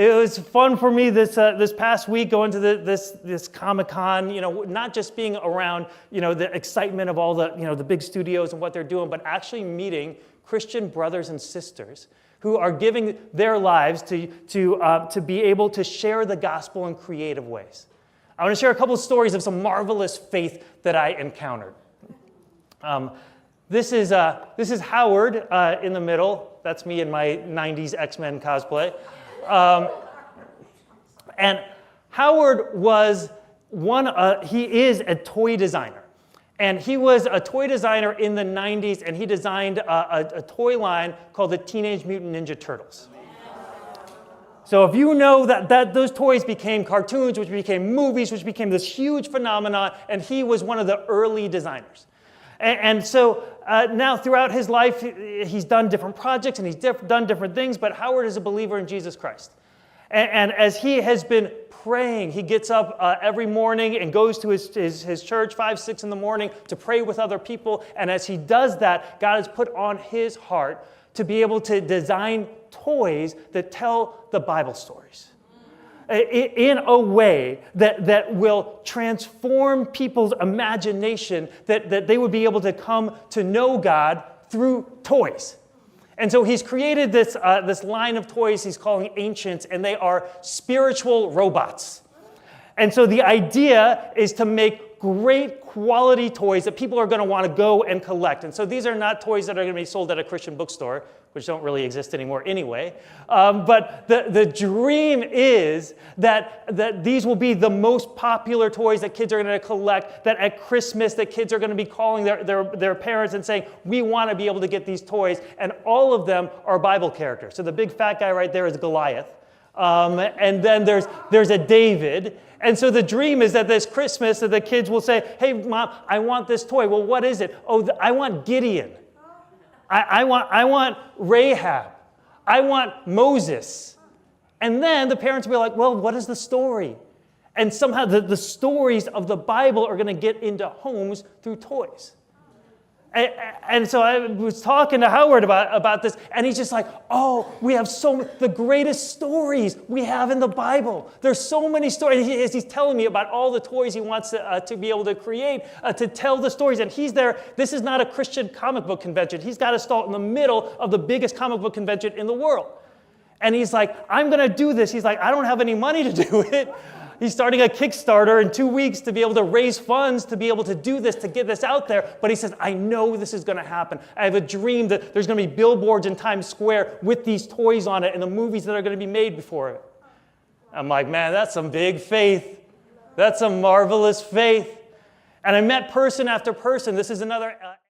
it was fun for me this past week going to this Comic-Con, not just being around, the excitement of all the big studios and what they're doing, but actually meeting Christian brothers and sisters who are giving their lives to be able to share the gospel in creative ways. I want to share a couple of stories of some marvelous faith that I encountered. This is Howard in the middle. That's me in my 90s X-Men cosplay. And Howard was he is a toy designer. And he was a toy designer in the 90s, and he designed a toy line called the Teenage Mutant Ninja Turtles. So if you know that those toys became cartoons, which became movies, which became this huge phenomenon, and he was one of the early designers. And so now throughout his life, he's done different projects and he's done different things, but Howard is a believer in Jesus Christ. And as he has been praying, he gets up every morning and goes to his church 5, 6 in the morning to pray with other people. And as he does that, God has put on his heart to be able to design toys that tell the Bible stories in a way that will transform people's imagination, that they would be able to come to know God through toys. And so he's created this line of toys he's calling ANCIENTZ, and they are spiritual robots. And so the idea is to make great quality toys that people are going to want to go and collect. And so these are not toys that are going to be sold at a Christian bookstore, which don't really exist anymore anyway. But the dream is that these will be the most popular toys that kids are going to collect, that at Christmas that kids are going to be calling their parents and saying, we want to be able to get these toys. And all of them are Bible characters. So the big fat guy right there is Goliath. And then there's a David. And so the dream is that this Christmas that the kids will say, hey, Mom, I want this toy. Well, what is it? Oh, I want Gideon. I want Rahab. I want Moses. And then the parents will be like, well, what is the story? And somehow the stories of the Bible are going to get into homes through toys. And so I was talking to Howard about this, and he's just like, oh, we have the greatest stories we have in the Bible. There's so many stories. He's telling me about all the toys he wants to be able to create, to tell the stories. And he's there. This is not a Christian comic book convention. He's got a stall in the middle of the biggest comic book convention in the world. And he's like, I'm going to do this. He's like, I don't have any money to do it. He's starting a Kickstarter in 2 weeks to be able to raise funds to be able to do this, to get this out there. But he says, I know this is going to happen. I have a dream that there's going to be billboards in Times Square with these toys on it and the movies that are going to be made before it. I'm like, man, that's some big faith. That's some marvelous faith. And I met person after person. This is another...